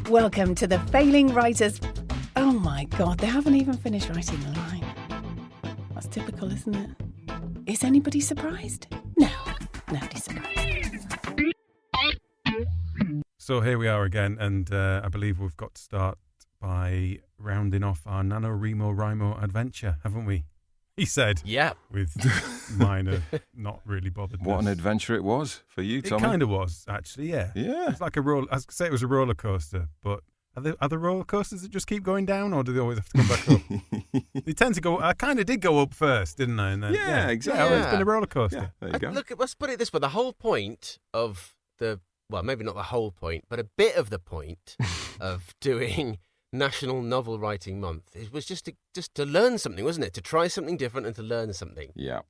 Welcome to the Failing Writers... Oh my God, they haven't even finished writing the line. That's typical, isn't it? Is anybody surprised? No, nobody's surprised. So here we are again, and I believe we've got to start by rounding off our NaNoWriMo adventure, haven't we? He said. Yeah. With minor, not really bothered. What an adventure it was for you, Tommy. It kind of was, actually, yeah. Yeah. It's like a roller. I was going to say it was a roller coaster, but are there roller coasters that just keep going down, or do they always have to come back up? They tend to go. I kind of did go up first, didn't I? And then, yeah, exactly. Yeah, it's been a roller coaster. Yeah, there you go. Look, let's put it this way: the whole point of maybe not the whole point, but a bit of the point of doing National Novel Writing Month was just to learn something, wasn't it? To try something different and to learn something. Yeah.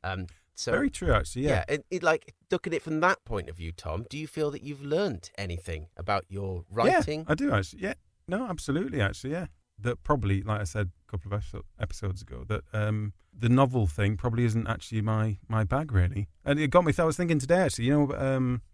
So very true, actually. Yeah. Like look at it from that point of view, Tom. Do you feel that you've learned anything about your writing? Yeah, I do actually. Yeah. No, absolutely, actually, yeah. That probably, like I said a couple of episodes ago, that the novel thing probably isn't actually my bag, really. And it got me, I was thinking today, actually,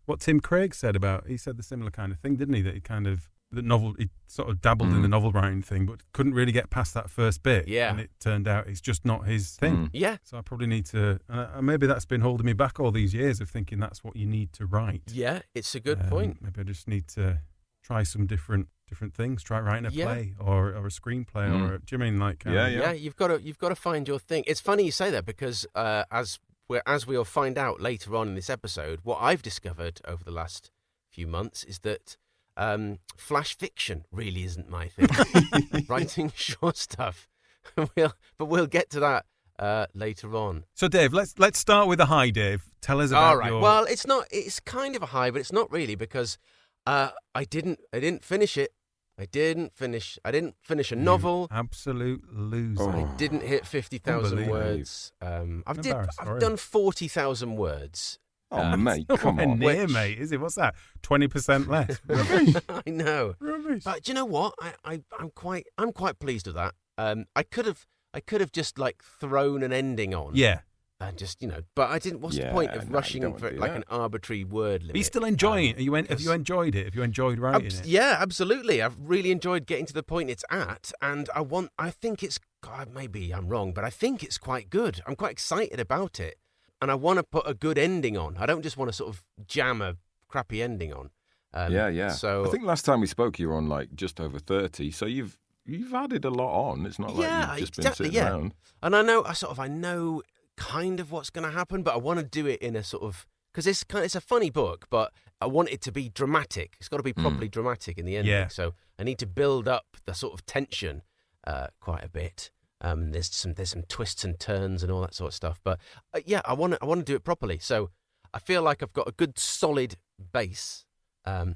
what Tim Craig said he said the similar kind of thing, didn't he? That he sort of dabbled in the novel writing thing, but couldn't really get past that first bit. Yeah. And it turned out it's just not his thing. Yeah. So I probably need to, maybe that's been holding me back all these years of thinking that's what you need to write. Yeah, it's a good point. Maybe I just need to try some different things. Try writing a play or a screenplay or do you mean like yeah, you've got to find your thing. It's funny you say that because as we'll find out later on in this episode, what I've discovered over the last few months is that flash fiction really isn't my thing. Writing short stuff. But we'll get to that later on. So Dave, let's start with a high, Dave. Tell us about all right. Well, it's kind of a high, but it's not really because I didn't finish it. I didn't finish a novel. Absolute loser. I didn't hit 50,000 words. I've done 40,000 words. Oh, mate, come on. Near, mate, is it? What's that? 20% less. I know. Rubbish. But do you know what? I'm quite pleased with that. I could have just like thrown an ending on. Yeah. And just, but I didn't. What's the point of rushing for like an arbitrary word limit? Are you still enjoying it? Have you enjoyed it? Have you enjoyed writing it? Yeah, absolutely. I've really enjoyed getting to the point it's at, and I think it's. God, maybe I'm wrong, but I think it's quite good. I'm quite excited about it, and I want to put a good ending on. I don't just want to sort of jam a crappy ending on. Yeah. So I think last time we spoke, you were on like just over 30. So you've added a lot on. It's not like you've just been sitting around. And I know kind of what's going to happen, but I want to do it in a sort of, because it's a funny book, but I want it to be dramatic. It's got to be properly dramatic in the ending. Yeah. So I need to build up the sort of tension quite a bit. There's some twists and turns and all that sort of stuff. But I want to do it properly. So I feel like I've got a good solid base. But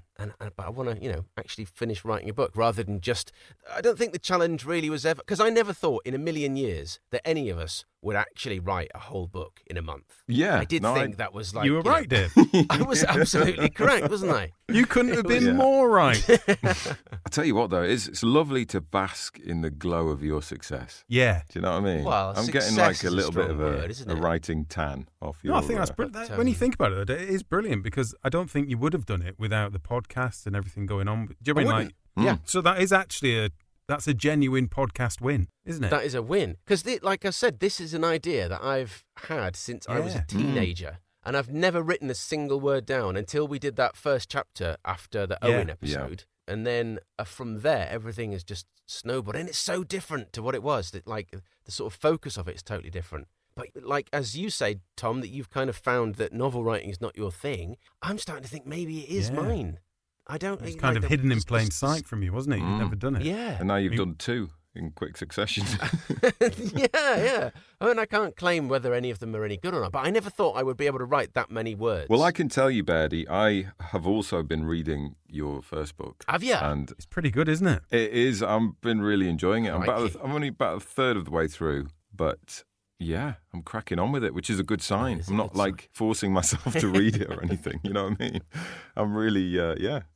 I want to, actually finish writing a book rather than just. I don't think the challenge really was ever, because I never thought in a million years that any of us would actually write a whole book in a month. Yeah, I did think that was like you were right, Dave. I was absolutely correct, wasn't I? You couldn't have been more right. I tell you what, though, it's lovely to bask in the glow of your success. Yeah, do you know what I mean? Well, I'm getting like a little bit of a writing tan off your. No, I think that's brilliant. When you think about it, it is brilliant because I don't think you would have done it without the podcast and everything going on. Do you mean like? Yeah. So that is actually that's a genuine podcast win, isn't it? That is a win. Because, like I said, this is an idea that I've had since I was a teenager. And I've never written a single word down until we did that first chapter after the Owen episode. Yeah. And then from there, everything has just snowballed. And it's so different to what it was. That like the sort of focus of it is totally different. But like, as you say, Tom, that you've kind of found that novel writing is not your thing. I'm starting to think maybe it is mine. I don't. It's kind of hidden in plain sight from you, wasn't it? You've never done it. Yeah. And now you've done two in quick succession. Yeah. I mean, I can't claim whether any of them are any good or not, but I never thought I would be able to write that many words. Well, I can tell you, Bairdy, I have also been reading your first book. Have you? And it's pretty good, isn't it? It is. I've been really enjoying it. I'm only about a third of the way through, but yeah, I'm cracking on with it, which is a good sign. I'm not like forcing myself to read it or anything. You know what I mean? I'm really,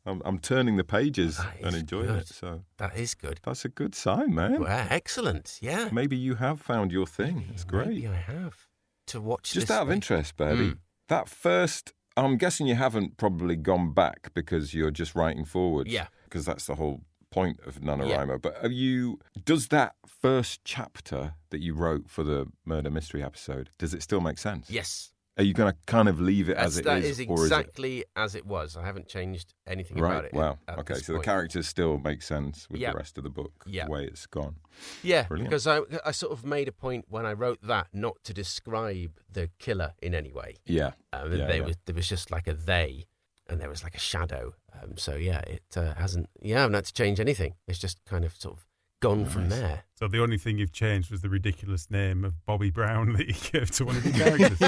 I'm turning the pages and enjoying it. So that is good. That's a good sign, man. Well, excellent. Yeah. Maybe you have found your thing. It's great. Maybe I have to watch. Just out of interest, Bairdy, that first. I'm guessing you haven't probably gone back because you're just writing forward. Yeah. Because that's the whole point of NaNoWriMo. But does that first chapter that you wrote for the murder mystery episode, does it still make sense? Yes. Are you going to kind of leave it as it is? That is exactly as it was. I haven't changed anything about it. Wow. Okay, so the characters still make sense with the rest of the book, the way it's gone. Yeah, Brilliant. because I sort of made a point when I wrote that not to describe the killer in any way. Yeah. There was just like a they, and there was like a shadow. It hasn't. I haven't had to change anything. It's just kind of sort of gone from there. So the only thing you've changed was the ridiculous name of Bobby Brown that you gave to one of the characters.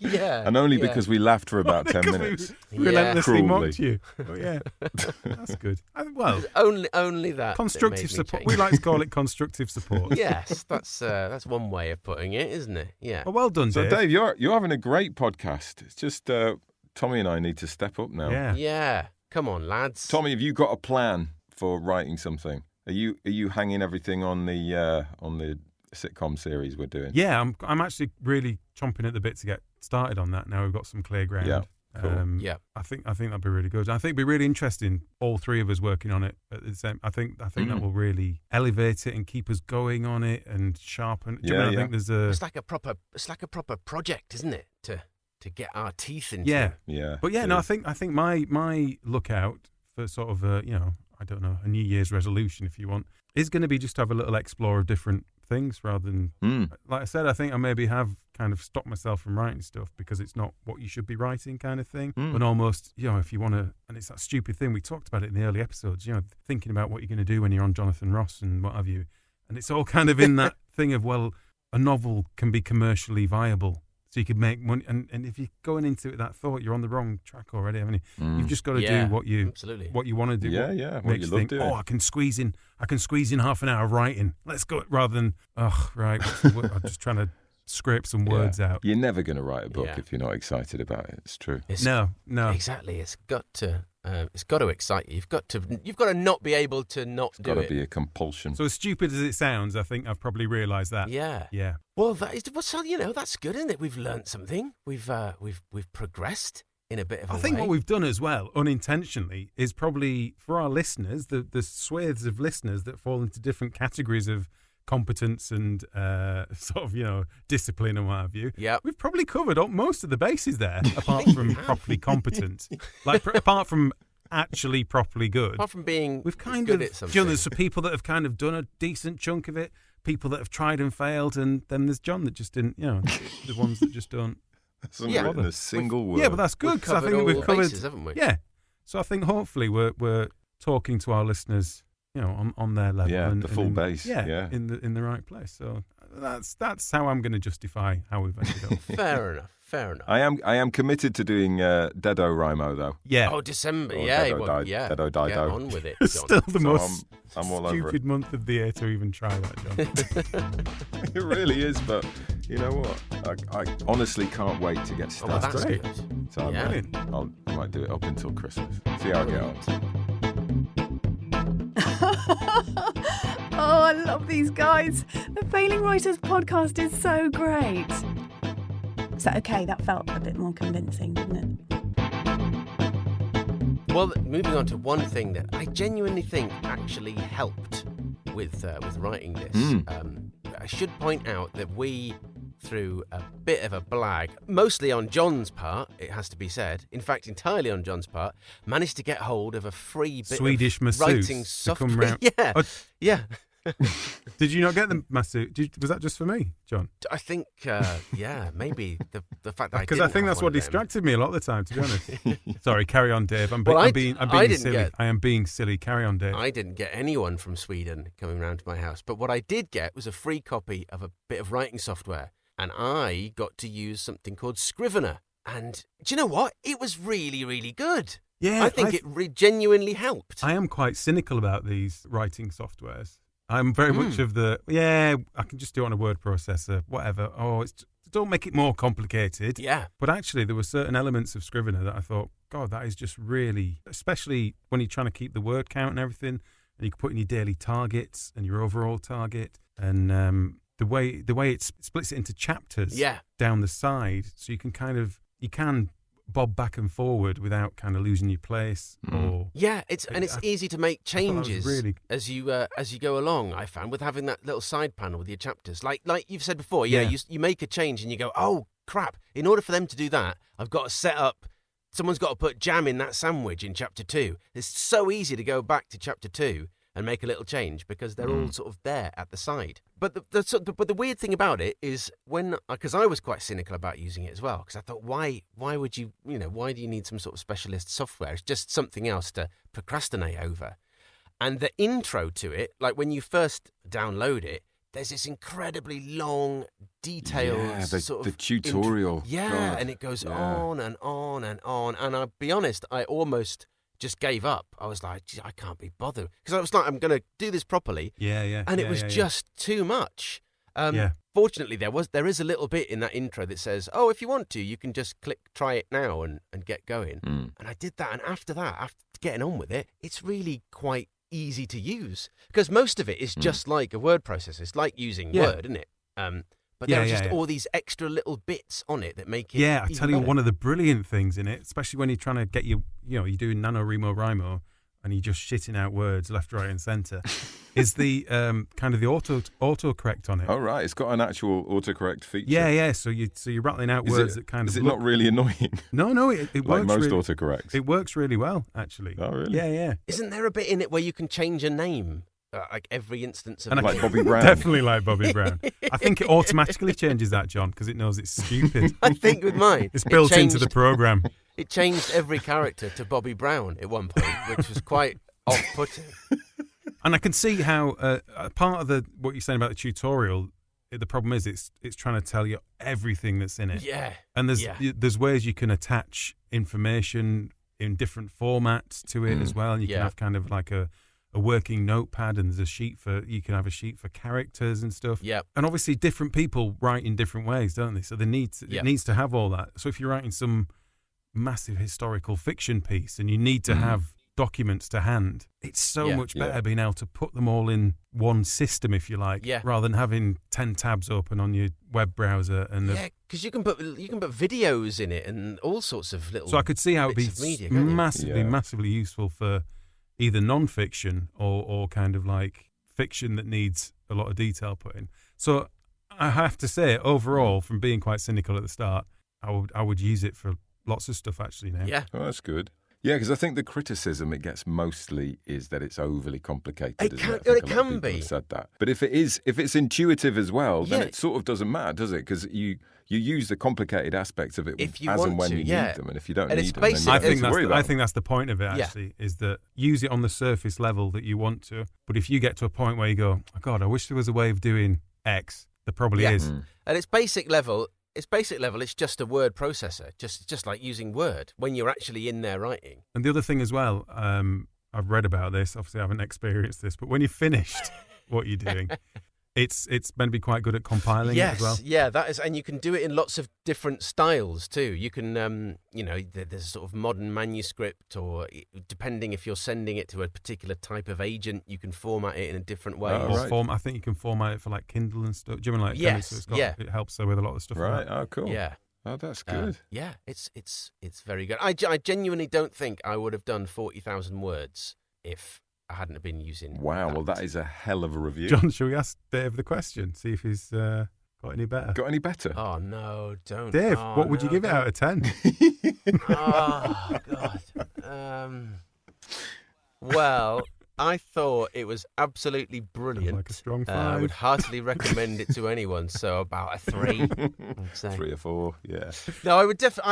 Yeah. And only because we laughed for about 10 minutes. We relentlessly Cruelly. mocked you. Oh, yeah. That's good. Only that. Constructive support. We like to call it constructive support. Yes, that's one way of putting it, isn't it? Yeah. Well done, Dave. So, Dave, you're having a great podcast. It's just Tommy and I need to step up now. Yeah. Come on, lads. Tommy, have you got a plan for writing something? Are you hanging everything on the sitcom series we're doing? Yeah, I'm actually really chomping at the bit to get started on that. Now we've got some clear ground. Yeah, cool. I think that'd be really good. I think it'd be really interesting. All three of us working on it at the same. I think that will really elevate it and keep us going on it and sharpen. I think there's It's like a proper project, isn't it? To get our teeth into. Yeah. But I think my lookout for sort of I don't know, a New Year's resolution, if you want, is going to be just to have a little explore of different things rather than, like I said, I think I maybe have kind of stopped myself from writing stuff because it's not what you should be writing kind of thing. And almost, if you want to, and it's that stupid thing, we talked about it in the early episodes, thinking about what you're going to do when you're on Jonathan Ross and what have you. And it's all kind of in that thing of, well, a novel can be commercially viable. So you could make money, and if you're going into it that thought, you're on the wrong track already, haven't you? You've just got to do what you want to do. What you love doing. I can squeeze in half an hour of writing. Let's go, rather than I'm just trying to scrape some words out. You're never going to write a book if you're not excited about it. It's true. No, exactly. It's got to excite you. You've got to not be able to not do it. It's got to be a compulsion. So as stupid as it sounds, I think I've probably realised that. Yeah. Well, that's good, isn't it? We've learnt something. We've progressed in a bit of a way. I think what we've done as well, unintentionally, is probably for our listeners, the swathes of listeners that fall into different categories of competence and sort of discipline and what have you. Yeah, we've probably covered most of the bases there, apart from properly competent, apart from actually properly good. Apart from being we've kind good of at something. There's some people that have kind of done a decent chunk of it, people that have tried and failed, and then there's John that just didn't. The ones that just don't. Hasn't written a single word. Yeah, but that's good because I think we've covered. Bases, haven't we? Yeah, so I think hopefully we're talking to our listeners. On their level, the full base, in the right place. So that's how I'm going to justify how we've ended up. Fair enough. I am committed to doing NaNoWriMo though. Yeah. Oh, December. Dedo Get on with it. It's still the most I'm all over stupid month of the year to even try that, John. It really is, but you know what? I honestly can't wait to get started. That's great. Good. So I might do it up until Christmas. See how I get on. Oh, I love these guys. The Failing Writers podcast is so great. So, okay, that felt a bit more convincing, didn't it? Well, moving on to one thing that I genuinely think actually helped with writing this. I should point out that we, through a bit of a blag, mostly on John's part, it has to be said, in fact entirely on John's part, managed to get hold of a free bit Swedish of writing software. Yeah. Did you not get the masseuse? Was that just for me, John? I think, maybe the fact that because I think that's what distracted me a lot of the time. To be honest, sorry. Carry on, Dave. I'm being silly. I am being silly. Carry on, Dave. I didn't get anyone from Sweden coming round to my house, but what I did get was a free copy of a bit of writing software, and I got to use something called Scrivener. And do you know what? It was really, really good. Yeah, I think it genuinely helped. I am quite cynical about these writing softwares. I'm very much of I can just do it on a word processor, whatever. Don't make it more complicated. Yeah. But actually, there were certain elements of Scrivener that I thought, God, that is just really, especially when you're trying to keep the word count and everything, and you can put in your daily targets and your overall target, and the way it splits it into chapters down the side, so you can bob back and forward without kind of losing your place. Or it's easy to make changes really... as you go along. I found with having that little side panel with your chapters, like you've said before, you make a change and you go, oh crap! In order for them to do that, I've got to set up. Someone's got to put jam in that sandwich in chapter 2. It's so easy to go back to chapter 2 and make a little change because they're all sort of there at the side. But the weird thing about it is because I was quite cynical about using it as well, because I thought, why would you, why do you need some sort of specialist software? It's just something else to procrastinate over. And the intro to it, like when you first download it, there's this incredibly long, detailed the tutorial. And it goes on and on and on. And I'll be honest, I almost just gave up. I was like, I can't be bothered. Because I was like, I'm going to do this properly. And it was just too much. Fortunately, there is a little bit in that intro that says, oh, if you want to, you can just click try it now and get going. And I did that. And after that, after getting on with it, it's really quite easy to use, because most of it is just like a word processor. It's like using Word, isn't it? But there are just all these extra little bits on it that make it I tell you, one of the brilliant things in it, especially when you're trying to get you're doing NaNoWriMo and you're just shitting out words left, right and centre, is the kind of the autocorrect on it. Oh, right. It's got an actual autocorrect feature. Yeah. So you're rattling out words that kind of... Is it not really annoying? No, it works. Like most autocorrects? It works really well, actually. Oh, really? Yeah. Isn't there a bit in it where you can change a name? Like every instance of... Like Bobby Brown? Definitely like Bobby Brown. I think it automatically changes that, John, because it knows it's stupid. I think with mine... It's built into the programme. It changed every character to Bobby Brown at one point, which was quite off-putting. And I can see how part of what you're saying about the tutorial, the problem is it's trying to tell you everything that's in it. Yeah. And there's ways you can attach information in different formats to it as well. And you can have kind of like a working notepad, and there's you can have a sheet for characters and stuff. Yeah. And obviously different people write in different ways, don't they? So it needs to have all that. So if you're writing some massive historical fiction piece and you need to have documents to hand, it's so much better being able to put them all in one system, if you like, rather than having 10 tabs open on your web browser. And because you can put videos in it and all sorts of little... So I could see how it would be media, massively useful for either non-fiction or kind of like fiction that needs a lot of detail put in. So I have to say, overall, from being quite cynical at the start, I would use it for lots of stuff actually now. Yeah. Oh, that's good. Yeah, because I think the criticism it gets mostly is that it's overly complicated. It can be. Said that, but if it's intuitive as well, then it sort of doesn't matter, does it? Because you use the complicated aspects of it as and when you need them, and if you don't need them, then you don't have to worry about them. I think that's the point of it. Actually, is that use it on the surface level that you want to. But if you get to a point where you go, oh God, I wish there was a way of doing X, there probably is. At its basic level. It's just a word processor, just like using Word when you're actually in there writing. And the other thing as well, I've read about this. Obviously, I haven't experienced this, but when you've finished what you're doing, it's meant to be quite good at compiling it as well. Yeah, that is, and you can do it in lots of different styles too. You can, there's a sort of modern manuscript, or depending if you're sending it to a particular type of agent, you can format it in a different way. I think you can format it for like Kindle and stuff. Do you mean like it helps with a lot of stuff. Right. Like that. Oh, cool. Yeah. Oh, that's good. It's very good. I genuinely don't think I would have done 40,000 words if I hadn't have been using. Wow, well, that is a hell of a review. John, shall we ask Dave the question? See if he's got any better. Got any better? Oh no, don't. Dave, what would you give it out of 10? Oh God. Well, I thought it was absolutely brilliant. Like a strong 5. I would heartily recommend it to anyone. So about a 3. I'd say. 3 or 4, yeah. No, I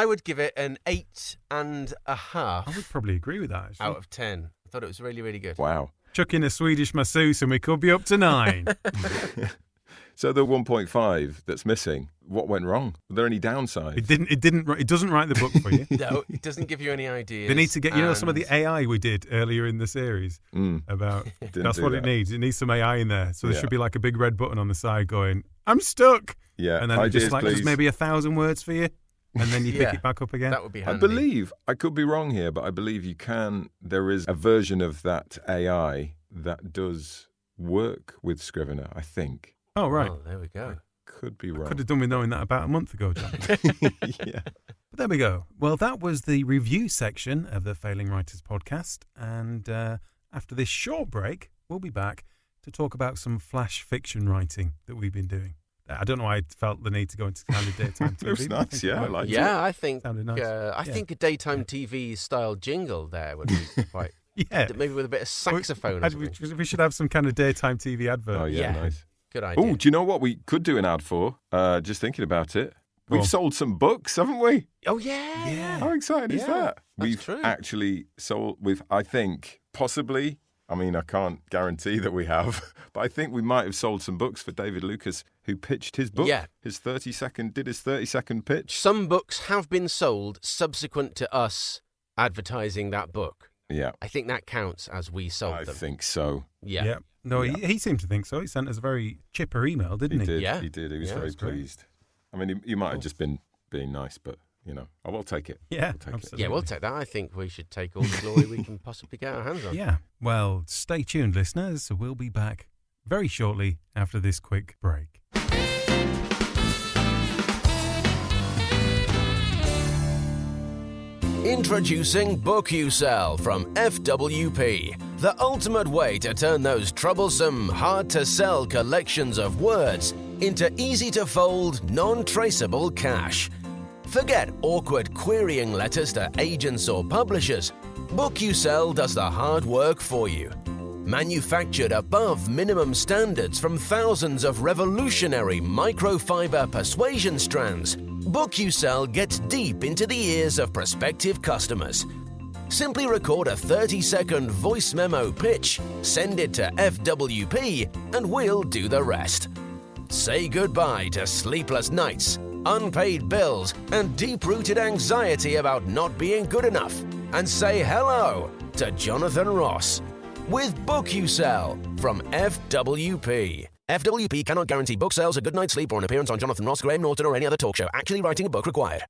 would give it an 8.5. I would probably agree with that. Actually. Out of 10. I thought it was really, really good. Wow. Chuck in a Swedish masseuse and we could be up to 9. So the 1.5 that's missing, what went wrong? Were there any downsides? It doesn't write the book for you. No, it doesn't give you any ideas. They need to get, some of the AI we did earlier in the series about, that's what it needs. It needs some AI in there. So there should be like a big red button on the side going, I'm stuck. Yeah. And then ideas, just maybe 1,000 words for you. And then you pick it back up again. That would be handy. I could be wrong here, but I believe there is a version of that AI that does work with Scrivener, I think. Oh, right. Oh, there we go. I could be wrong. Could have done with knowing that about a month ago, John. Yeah. But there we go. Well, that was the review section of the Failing Writers podcast. And after this short break, we'll be back to talk about some flash fiction writing that we've been doing. I don't know why I felt the need to go into kind of daytime TV. It was nice, yeah. I liked it. I think Nice. I think a daytime TV style jingle there would be quite. Maybe with a bit of saxophone. We should have some kind of daytime TV advert. Oh, yeah, nice. Good idea. Oh, do you know what we could do an ad for? Just thinking about it. We've sold some books, haven't we? Oh, yeah. How exciting is that? We've true. actually sold, I think, possibly, I mean, I can't guarantee that we have, but I think we might have sold some books for David Lucas, who pitched his book. Yeah. Did his 30-second pitch. Some books have been sold subsequent to us advertising that book. Yeah. I think that counts as we sold them. I think so. Yeah. No, he seemed to think so. He sent us a very chipper email, didn't he? He did. Yeah. He did. He was very pleased. I mean, he might have just been being nice, but, I will take it. Yeah, absolutely. Yeah, we'll take that. I think we should take all the glory we can possibly get our hands on. Yeah. Well, stay tuned, listeners. We'll be back very shortly after this quick break. Introducing Book You Sell from FWP, the ultimate way to turn those troublesome, hard-to-sell collections of words into easy-to-fold, non-traceable cash. Forget awkward querying letters to agents or publishers. Book You Sell does the hard work for you. Manufactured above minimum standards from thousands of revolutionary microfiber persuasion strands, Book You Sell gets deep into the ears of prospective customers. Simply record a 30-second voice memo pitch, send it to FWP, and we'll do the rest. Say goodbye to sleepless nights, unpaid bills, and deep-rooted anxiety about not being good enough, and say hello to Jonathan Ross with Book You Sell from FWP. FWP cannot guarantee book sales, a good night's sleep, or an appearance on Jonathan Ross, Graham Norton, or any other talk show. Actually writing a book required.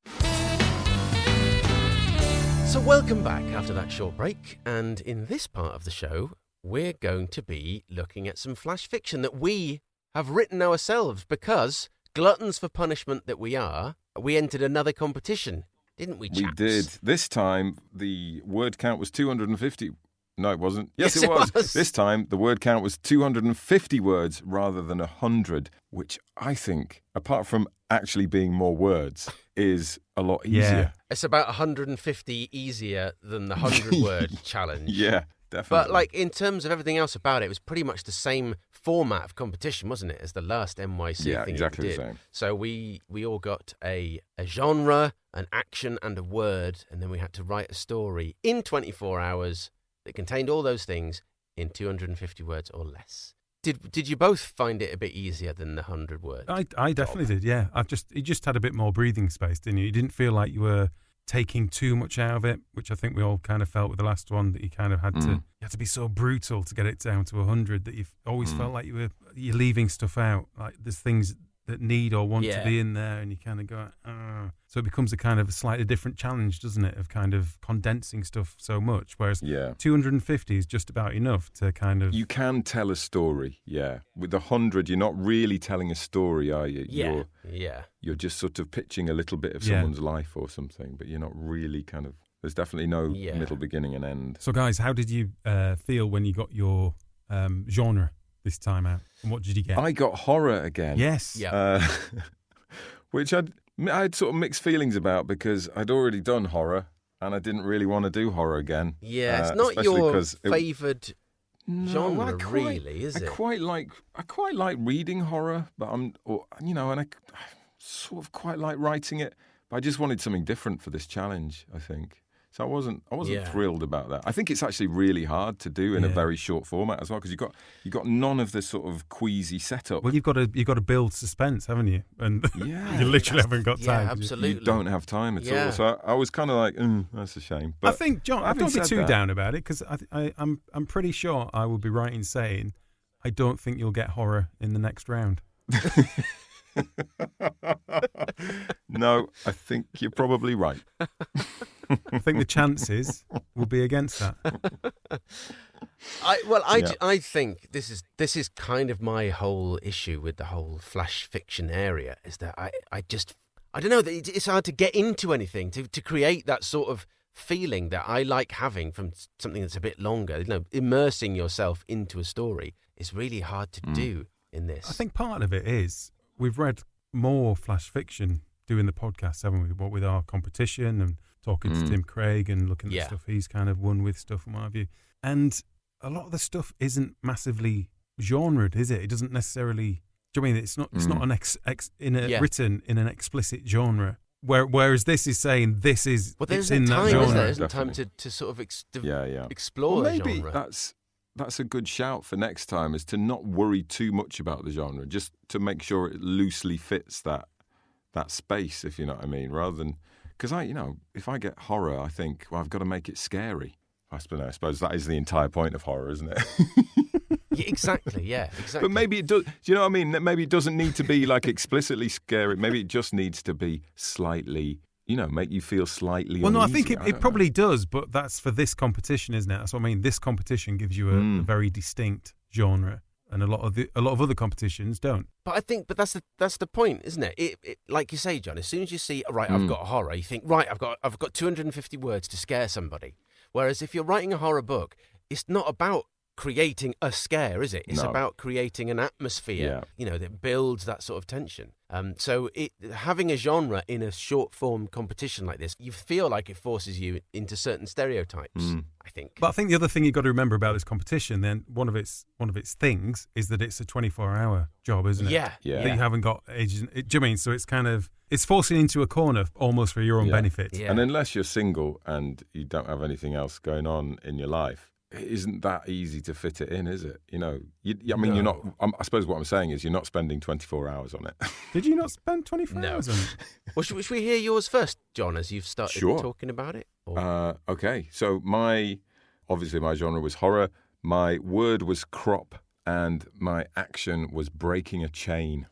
So welcome back after that short break. And in this part of the show, we're going to be looking at some flash fiction that we have written ourselves because, gluttons for punishment that we are, we entered another competition, didn't we, chaps? We did. This time, the word count was 250. No, it wasn't. Yes, it was. This time, the word count was 250 words rather than 100, which I think, apart from actually being more words, is a lot easier. Yeah. It's about 150 easier than the 100-word challenge. Yeah, definitely. But, in terms of everything else about it, it was pretty much the same format of competition, wasn't it, as the last NYC thing exactly we did. The same. So we all got a genre, an action, and a word, and then we had to write a story in 24 hours that contained all those things in 250 words or less. Did you both find it a bit easier than the 100 words? I definitely did, yeah. You just had a bit more breathing space, didn't you? You didn't feel like you were taking too much out of it, which I think we all kind of felt with the last one, that you kind of had to be so brutal to get it down to 100 that you've always felt like you're leaving stuff out. Like there's things that need or want to be in there, and you kind of go, So it becomes a kind of a slightly different challenge, doesn't it, of kind of condensing stuff so much, whereas 250 is just about enough to kind of... You can tell a story, yeah. With 100, you're not really telling a story, are you? You're just sort of pitching a little bit of someone's life or something, but you're not really kind of... There's definitely no middle, beginning and end. So guys, how did you feel when you got your genre this time out? And what did you get? I got horror again. Yes. Yeah. Which I had sort of mixed feelings about because I'd already done horror and I didn't really want to do horror again. Yeah, it's not your favoured genre, really, is it? I quite like reading horror, but and I sort of quite like writing it. But I just wanted something different for this challenge, I think. So I wasn't thrilled about that. I think it's actually really hard to do in a very short format as well, because you got none of the sort of queasy setup. Well, you've got to build suspense, haven't you? And you literally haven't got time. Yeah, absolutely. You don't have time at all. So I was kind of like, that's a shame. But I think, John, don't be too down about it, because I'm pretty sure I will be right in saying I don't think you'll get horror in the next round. No, I think you're probably right. I think the chances will be against that. I think this is kind of my whole issue with the whole flash fiction area, is that I don't know, it's hard to get into anything, to create that sort of feeling that I like having from something that's a bit longer. You know, immersing yourself into a story is really hard to do in this. I think part of it is we've read more flash fiction doing the podcast, haven't we? What with our competition and talking to Tim Craig and looking at stuff he's kind of won with stuff and what have you. And a lot of the stuff isn't massively genred, is it? It doesn't necessarily. Do you mean it's not written in an explicit genre? Whereas this is saying this is there's in time, that genre. There isn't time to sort of explore the maybe genre. That's a good shout for next time, is to not worry too much about the genre, just to make sure it loosely fits that space, if you know what I mean, rather than, because if I get horror, I think, well, I've got to make it scary. I suppose that is the entire point of horror, isn't it? Yeah, exactly. But maybe it does. Do you know what I mean? Maybe it doesn't need to be like explicitly scary. Maybe it just needs to be slightly, make you feel slightly. Well, uneasy. no, I think it probably does, but that's for this competition, isn't it? That's what I mean. This competition gives you a very distinct genre, and a lot of other competitions don't. But that's the point, isn't it? It like you say, John. As soon as you see, right, I've got a horror, you think, right, I've got 250 words to scare somebody. Whereas if you're writing a horror book, it's not about creating a scare, is it? It's about creating an atmosphere, that builds that sort of tension. So having a genre in a short form competition like this, you feel like it forces you into certain stereotypes, I think. But I think the other thing you've got to remember about this competition, then one of its things is that it's a 24-hour job, isn't it? Yeah. That you haven't got ages. Do you mean? So it's kind of, it's forcing you into a corner almost for your own benefit. Yeah. And unless you're single and you don't have anything else going on in your life, it isn't that easy to fit it in, is it? You're not. I suppose what I'm saying is you're not spending 24 hours on it. Did you not spend 24 hours on it? Well, should we hear yours first, John, as you've started talking about it? Okay. So obviously my genre was horror. My word was crop, and my action was breaking a chain.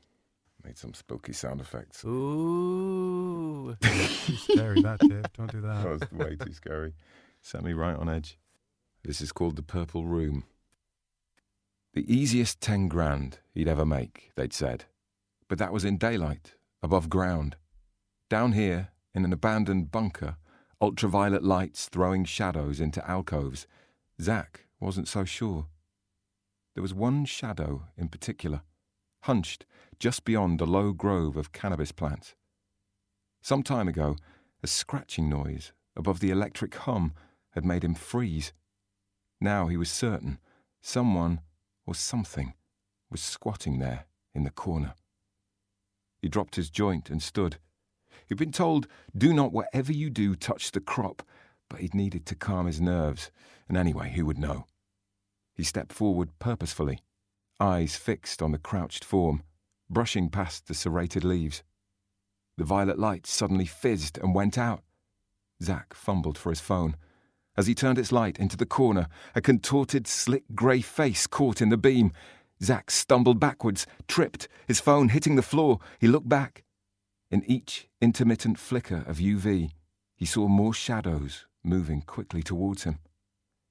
Made some spooky sound effects. Ooh. Too scary, that, Jeff. Don't do that. That was way too scary. Set me right on edge. This is called The Purple Room. The easiest 10 grand he'd ever make, they'd said. But that was in daylight, above ground. Down here, in an abandoned bunker, ultraviolet lights throwing shadows into alcoves, Zach wasn't so sure. There was one shadow in particular, hunched just beyond a low grove of cannabis plants. Some time ago, a scratching noise above the electric hum had made him freeze. Now he was certain someone or something was squatting there in the corner. He dropped his joint and stood. He'd been told, do not whatever you do touch the crop, but he'd needed to calm his nerves, and anyway, who would know? He stepped forward purposefully, eyes fixed on the crouched form, brushing past the serrated leaves. The violet light suddenly fizzed and went out. Zach fumbled for his phone. As he turned its light into the corner, a contorted, slick grey face caught in the beam. Zach stumbled backwards, tripped, his phone hitting the floor. He looked back. In each intermittent flicker of UV, he saw more shadows moving quickly towards him.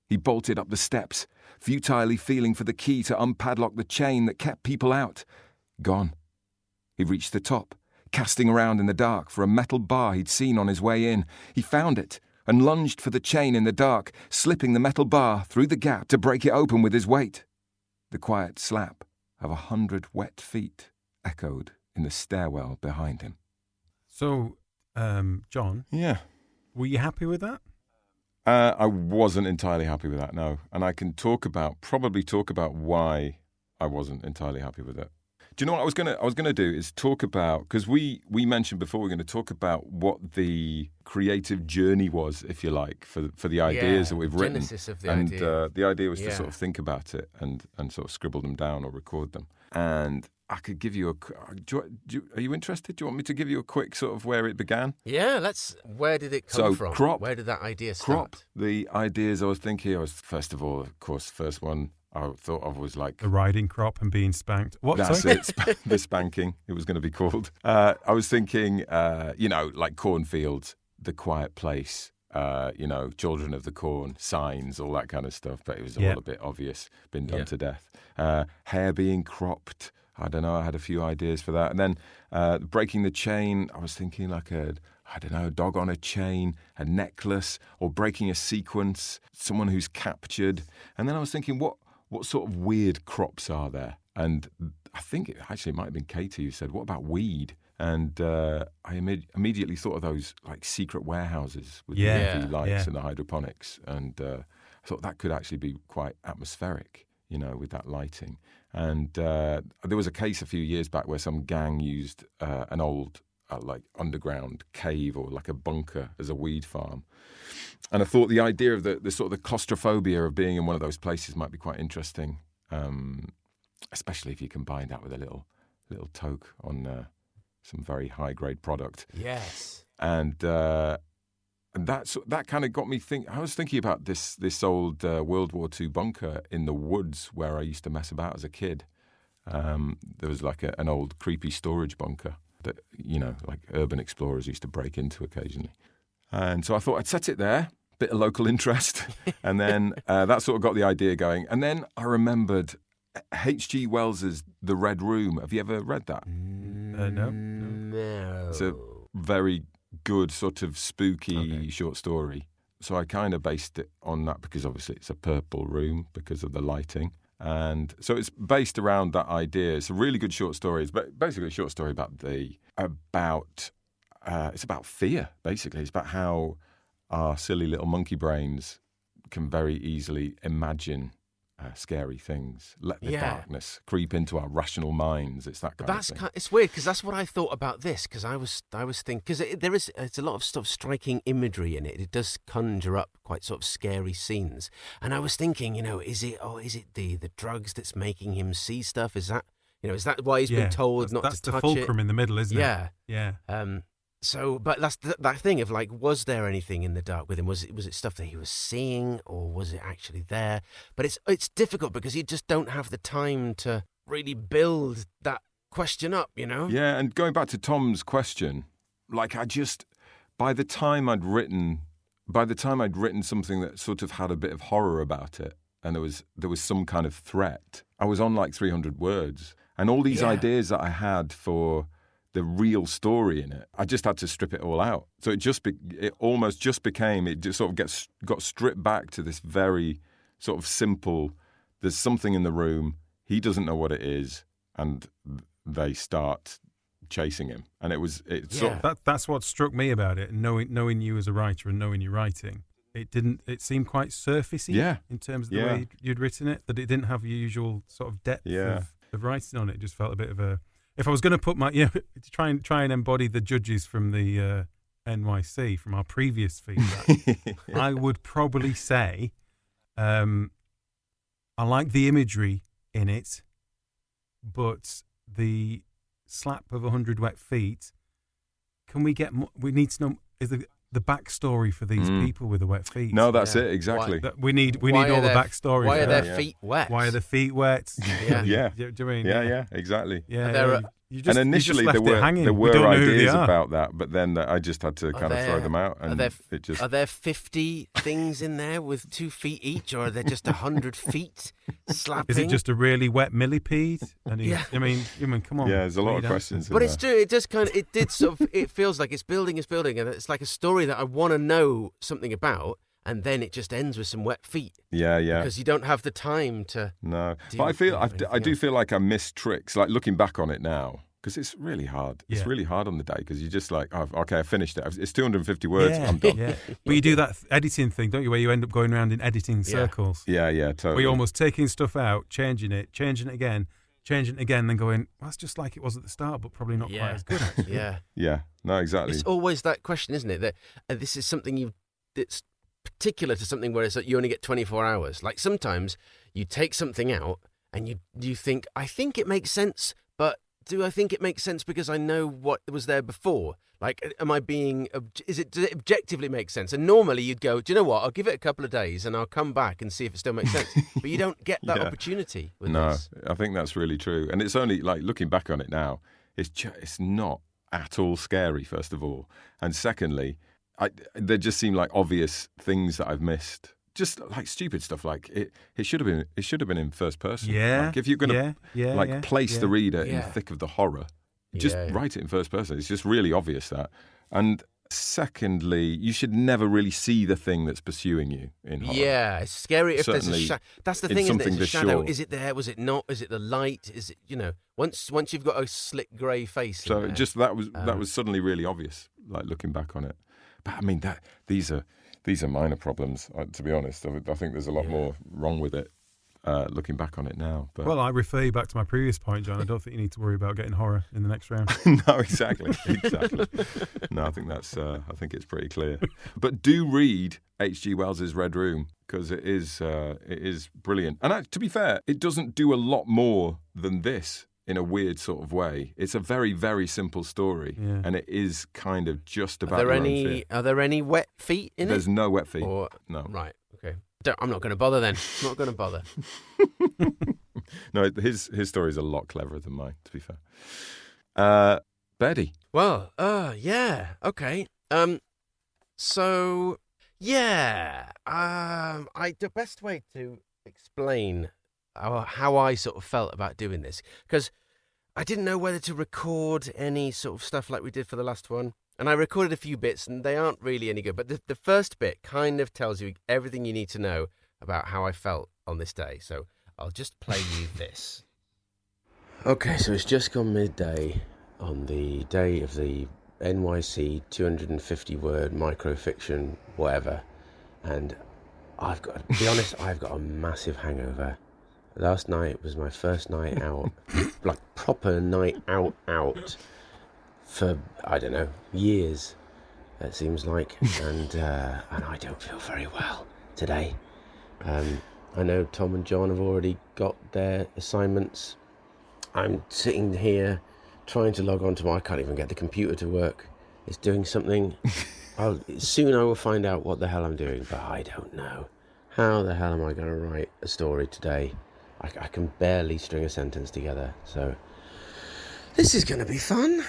He bolted up the steps, futilely feeling for the key to unpadlock the chain that kept people out. Gone. He reached the top, casting around in the dark for a metal bar he'd seen on his way in. He found it and lunged for the chain in the dark, slipping the metal bar through the gap to break it open with his weight. The quiet slap of 100 wet feet echoed in the stairwell behind him. So, John? Yeah? Were you happy with that? I wasn't entirely happy with that, no. And I can probably talk about why I wasn't entirely happy with it. Do you know what I was gonna do is talk about, because we mentioned before we're going to talk about what the creative journey was, if you like, for the ideas that we've written. Genesis of the and idea. The idea was to sort of think about it and sort of scribble them down or record them. And I could give you are you interested? Do you want me to give you a quick sort of where it began? Yeah, where did it come from? Crop. Where did that idea start? Crop. The ideas I was thinking was, first of all, of course, the first one I thought of was like the riding crop and being spanked. What? That's sorry? it. The spanking. It was going to be called. I was thinking, like cornfields, The Quiet Place, Children of the Corn, Signs, all that kind of stuff. But it was all a bit obvious, been done to death. Hair being cropped. I don't know, I had a few ideas for that. And then breaking the chain, I was thinking like a dog on a chain, a necklace, or breaking a sequence, someone who's captured. And then I was thinking, what sort of weird crops are there? And I think it might have been Katie who said, what about weed? And I immediately thought of those like secret warehouses with the UV lights and the hydroponics. And I thought that could actually be quite atmospheric, with that lighting. And there was a case a few years back where some gang used an old like underground cave or like a bunker as a weed farm. And I thought the idea of the sort of the claustrophobia of being in one of those places might be quite interesting, especially if you combine that with a little toke on some very high-grade product. Yes. And that kind of got me thinking. I was thinking about this old World War II bunker in the woods where I used to mess about as a kid. There was like an old creepy storage bunker that, like urban explorers used to break into occasionally. And so I thought I'd set it there, bit of local interest. And then that sort of got the idea going. And then I remembered H.G. Wells's The Red Room. Have you ever read that? No. It's a very good sort of spooky short story. So I kind of based it on that because obviously it's a purple room because of the lighting. And so it's based around that idea. It's a really good short story. It's basically a short story it's about fear, basically. It's about how our silly little monkey brains can very easily imagine scary things. Let the darkness creep into our rational minds. It's that kind of thing. It's weird because that's what I thought about this. Because I was thinking because it's a lot of sort of striking imagery in it. It does conjure up quite sort of scary scenes. And I was thinking, is it the drugs that's making him see stuff? Is that why he's been told not to touch it? That's the fulcrum in the middle, isn't it? Yeah. So, but that's that thing of like, was there anything in the dark with him? Was it stuff that he was seeing, or was it actually there? But it's difficult because you just don't have the time to really build that question up, Yeah, and going back to Tom's question, like by the time I'd written something that sort of had a bit of horror about it, and there was some kind of threat, I was on like 300 words, and all these ideas that I had for the real story in it, I just had to strip it all out. So it just sort of got stripped back to this very sort of simple, there's something in the room, he doesn't know what it is, and they start chasing him. And that's what struck me about it, knowing you as a writer and knowing your writing. It seemed quite surfacey in terms of the way you'd written it, that it didn't have your usual sort of depth of writing on it. It just felt a bit of a... If I was going to put to try and embody the judges from the NYC from our previous feedback, I would probably say I like the imagery in it, but the slap of 100 wet feet. Can we get more? We need to know the backstory for these people with the wet feet. No, that's it exactly. We need all the backstory. Why are their feet wet? Why are the feet wet? Exactly. Yeah. And initially there were ideas about that, but then I just had to kind of throw them out. And are there 50 things in there with 2 feet each, or are there just 100 feet slapping? Is it just a really wet millipede? I mean, come on. Yeah, there's a lot of questions. But it's true. It just it feels like it's building, and it's like a story that I want to know something about. And then it just ends with some wet feet. Yeah. Because you don't have the time to. No, but I do feel like I missed tricks. Like looking back on it now, because it's really hard. Yeah. It's really hard on the day because you're just like, oh, okay, I finished it. It's 250 words. I'm done. Yeah. But you do that editing thing, don't you? Where you end up going around in editing circles. Yeah, totally. Where you're almost taking stuff out, changing it again, then going, well, that's just like it was at the start, but probably not quite as good. Actually. Yeah. No, exactly. It's always that question, isn't it? That this is something that's particular to something where it's like you only get 24 hours. Like sometimes you take something out and you think, I think it makes sense, but do I think it makes sense because I know what was there before? Like, does it objectively make sense? And normally you'd go, do you know what? I'll give it a couple of days and I'll come back and see if it still makes sense. But you don't get that opportunity with this. No, I think that's really true. And it's only like looking back on it now, it's not at all scary, first of all. And secondly, there just seem like obvious things that I've missed just like stupid stuff like it should have been in first person. Yeah. Like if you're going to place the reader in the thick of the horror, just write it in first person. It's just really obvious that. And secondly, you should never really see the thing that's pursuing you in horror. Yeah, it's scary if there's a shadow. That's the thing, isn't it? It's a shadow. Sure. Is it there? Was it not? Is it the light? Is it, once you've got a slick grey face. So that was suddenly really obvious, like looking back on it. But I mean, these are minor problems, to be honest. I think there's a lot more wrong with it, looking back on it now. But. Well, I refer you back to my previous point, John. I don't think you need to worry about getting horror in the next round. No, exactly. No, I think it's pretty clear. But do read H.G. Wells's Red Room, because it is brilliant. And to be fair, it doesn't do a lot more than this in a weird sort of way. It's a very, very simple story, and it is kind of just about your own fear. Are there any wet feet in it? There's no wet feet. No. Right, okay. I'm not going to bother then. I'm not going to bother. No, his story is a lot cleverer than mine, to be fair. Betty. Well, yeah, okay. So, yeah, the best way to explain how I sort of felt about doing this, because I didn't know whether to record any sort of stuff like we did for the last one. And I recorded a few bits, and they aren't really any good. But the first bit kind of tells you everything you need to know about how I felt on this day. So I'll just play you this. Okay, so it's just gone midday on the day of the NYC 250-word microfiction, whatever. And I've got to be honest, I've got a massive hangover. Last night was my first night out, like proper night out. For, I don't know, years, it seems like, and I don't feel very well today. I know Tom and John have already got their assignments. I'm sitting here trying to log on to I can't even get the computer to work. It's doing something. Soon I will find out what the hell I'm doing, but I don't know. How the hell am I going to write a story today? I can barely string a sentence together, so this is going to be fun.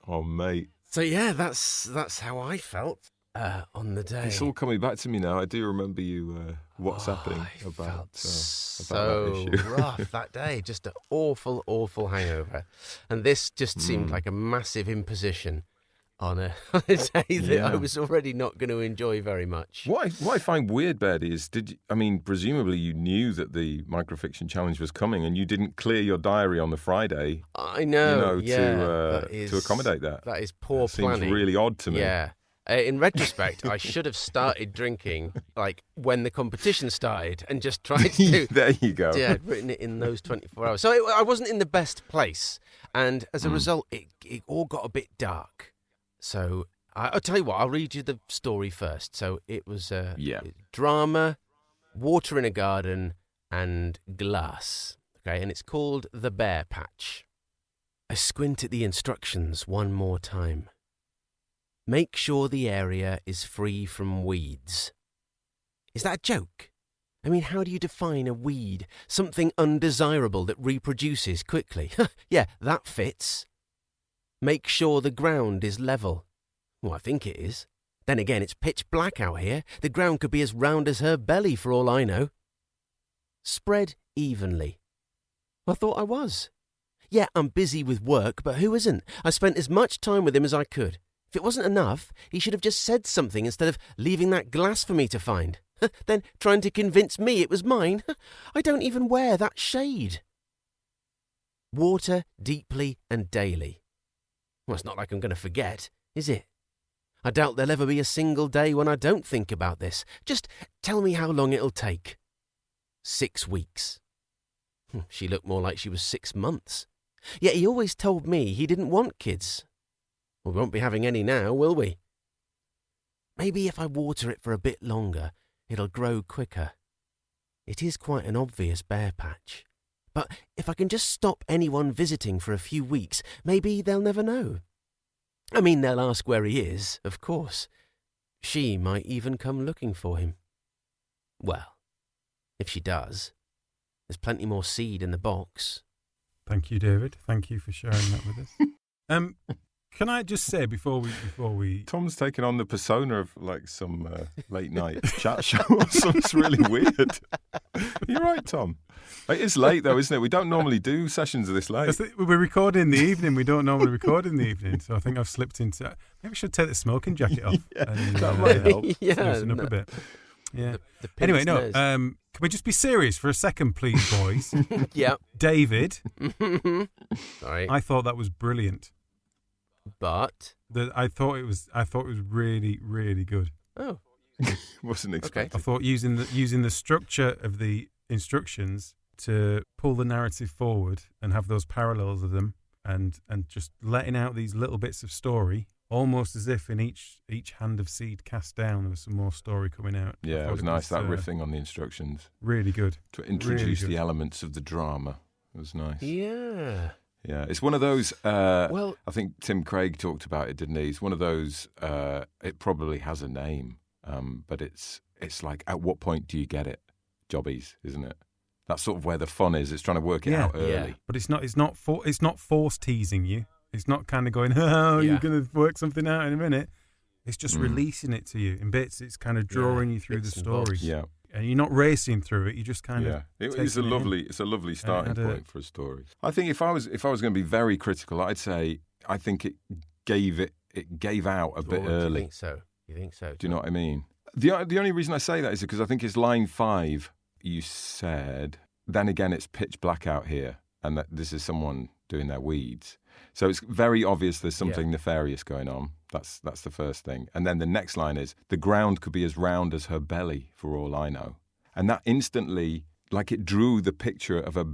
Oh, mate. So, yeah, that's how I felt on the day. It's all coming back to me now. I do remember you WhatsApping about that issue. Rough that day. Just an awful, awful hangover. And this just seemed like a massive imposition on a day that I was already not going to enjoy very much. What I find weird, Betty, is presumably you knew that the microfiction challenge was coming, and you didn't clear your diary on the Friday. I know, to accommodate that. That is poor planning. Seems really odd to me. Yeah. In retrospect, I should have started drinking like when the competition started and just tried to. There you go. Yeah, I'd written it in those 24 hours. So I wasn't in the best place, and as a result, it all got a bit dark. So I'll tell you what, I'll read you the story first. So it was drama, water in a garden, and glass. Okay, and it's called The Bear Patch. I squint at the instructions one more time. Make sure the area is free from weeds. Is that a joke? I mean, how do you define a weed? Something undesirable that reproduces quickly. Yeah, that fits. Make sure the ground is level. Well, I think it is. Then again, it's pitch black out here. The ground could be as round as her belly for all I know. Spread evenly. I thought I was. Yeah, I'm busy with work, but who isn't? I spent as much time with him as I could. If it wasn't enough, he should have just said something instead of leaving that glass for me to find. Then trying to convince me it was mine. I don't even wear that shade. Water deeply and daily. Well, it's not like I'm going to forget, is it? I doubt there'll ever be a single day when I don't think about this. Just tell me how long it'll take. 6 weeks. She looked more like she was 6 months. Yet he always told me he didn't want kids. We won't be having any now, will we? Maybe if I water it for a bit longer, it'll grow quicker. It is quite an obvious bear patch. But if I can just stop anyone visiting for a few weeks, maybe they'll never know. I mean, they'll ask where he is, of course. She might even come looking for him. Well, if she does, there's plenty more seed in the box. Thank you, David. Thank you for sharing that with us. Can I just say before we Tom's taken on the persona of like some late night chat show or something. It's really weird. You're right, Tom. It is late though, isn't it? We don't normally do sessions this late. We're recording in the evening. We don't normally record in the evening, so I think I've slipped into. Maybe I should take the smoking jacket off. That might help. Loosen up a bit. Yeah. The anyway, no. Can we just be serious for a second, please, boys? Yeah. David. Sorry. I thought that was brilliant. But I thought it was really, really good. Oh. Wasn't expecting. I thought using the structure of the instructions to pull the narrative forward and have those parallels of them, and just letting out these little bits of story, almost as if in each hand of seed cast down there was some more story coming out. Yeah, it was nice, that riffing on the instructions. Really good. To introduce the elements of the drama. It was nice. Yeah. Yeah, it's one of those, I think Tim Craig talked about it, didn't he? It's one of those, it probably has a name, but it's like, at what point do you get it? Jobbies, isn't it? That's sort of where the fun is. It's trying to work it out early. Yeah. But it's not force teasing you. It's not kind of going, you're going to work something out in a minute. It's just releasing it to you in bits. It's kind of drawing you through the story. Yeah. And you're not racing through it. You just kind of it's a lovely starting point for a story. I think if I was going to be very critical, I'd say I think it gave out a bit early. You think so? Do you know what I mean? The only reason I say that is because I think it's line 5. You said, then again, it's pitch black out here, and that this is someone doing their weeds. So it's very obvious there's something nefarious going on. That's the first thing. And then the next line is, the ground could be as round as her belly, for all I know. And that instantly, like it drew the picture of a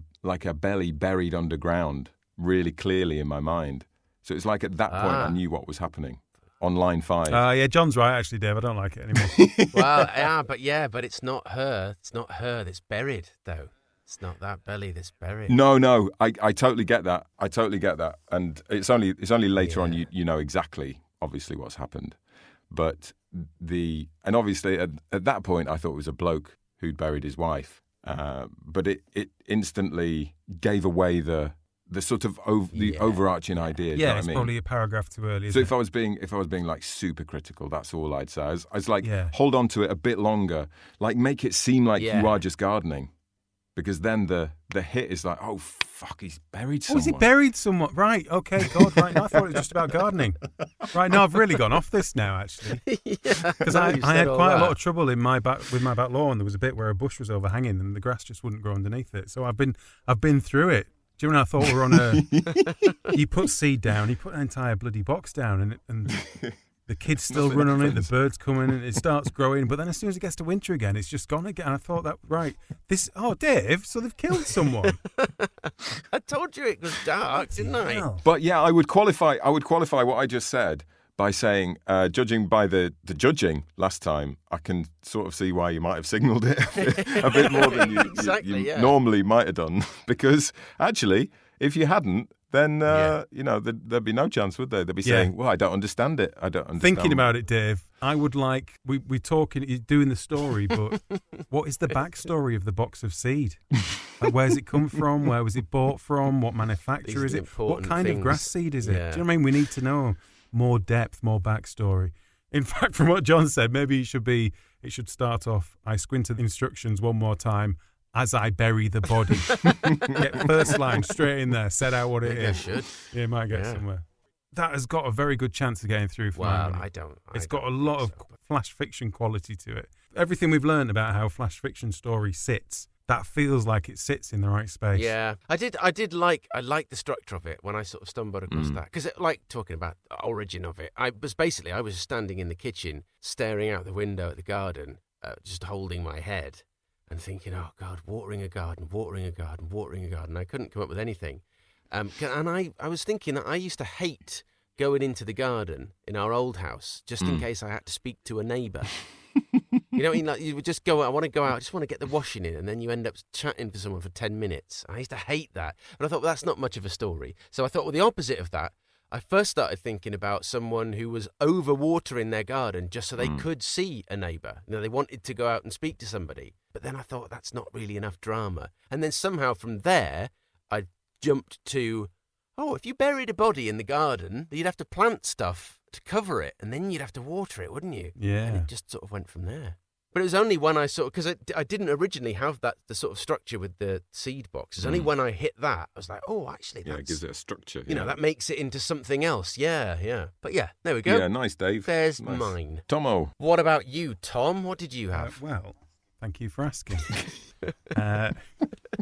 belly buried underground really clearly in my mind. So it's like at that point I knew what was happening on line 5. Yeah, John's right, actually, Dave. I don't like it anymore. Well, but it's not her. It's not her that's buried, though. It's not that belly that's buried. No, I totally get that. And it's only later on you know exactly, obviously, what's happened. But obviously at that point I thought it was a bloke who'd buried his wife. But it instantly gave away the sort of overarching idea. Yeah, it's probably a paragraph too early. So if I was being like super critical, that's all I'd say. I was like, hold on to it a bit longer. Like make it seem like you are just gardening. Because then the hit is like, oh, fuck, he's buried someone. Oh, is he buried someone? Right, okay, God, right. Now I thought it was just about gardening. Right, now I've really gone off this now, actually. Because I had quite a lot of trouble with my back lawn. There was a bit where a bush was overhanging and the grass just wouldn't grow underneath it. So I've been through it. Do you know when I thought we were on you put seed down, you put an entire bloody box down and the kids still run on it, the birds come in and it starts growing. But then as soon as it gets to winter again, it's just gone again. And I thought Dave, so they've killed someone. I told you it was dark, didn't I? But yeah, I would qualify what I just said by saying, judging by the judging last time, I can sort of see why you might have signalled it a bit more than you normally might have done. Because actually, if you hadn't, then, there'd be no chance, would there? They'd be saying, well, I don't understand it. I don't understand. Thinking about it, Dave, I would like, we're talking, you're doing the story, but what is the backstory of the box of seed? Like, where's it come from? Where was it bought from? What manufacturer is it? What kind of grass seed is it? Yeah. Do you know what I mean? We need to know more depth, more backstory. In fact, from what John said, maybe it should start off, I squinted the instructions one more time, as I bury the body. Get first line straight in there, set out what it is. Should. Yeah, it might get somewhere. That has got a very good chance of getting through for Well, me. I don't. It's got a lot of flash fiction quality to it. Everything we've learned about how flash fiction story sits, that feels like it sits in the right space. Yeah, I like the structure of it when I sort of stumbled across that. Because like talking about the origin of it, I was standing in the kitchen, staring out the window at the garden, just holding my head. And thinking, oh, God, watering a garden. I couldn't come up with anything. And I was thinking that I used to hate going into the garden in our old house just in case I had to speak to a neighbour. You know what I mean? Like, you would just go, I want to go out, I just want to get the washing in, and then you end up chatting to someone for 10 minutes. I used to hate that. And I thought, well, that's not much of a story. So I thought, well, the opposite of that, I first started thinking about someone who was overwatering their garden just so they could see a neighbour. You know, they wanted to go out and speak to somebody. But then I thought, that's not really enough drama. And then somehow from there, I jumped to, oh, if you buried a body in the garden, you'd have to plant stuff to cover it, and then you'd have to water it, wouldn't you? Yeah. And it just sort of went from there. But it was only when I because I didn't originally have the sort of structure with the seed box. It's only when I hit that, I was like, oh, actually, it gives it a structure. You know, that makes it into something else. Yeah. But yeah, there we go. Yeah, nice, Dave. There's nice. mine. Tomo. What about you, Tom? What did you have? Well, thank you for asking.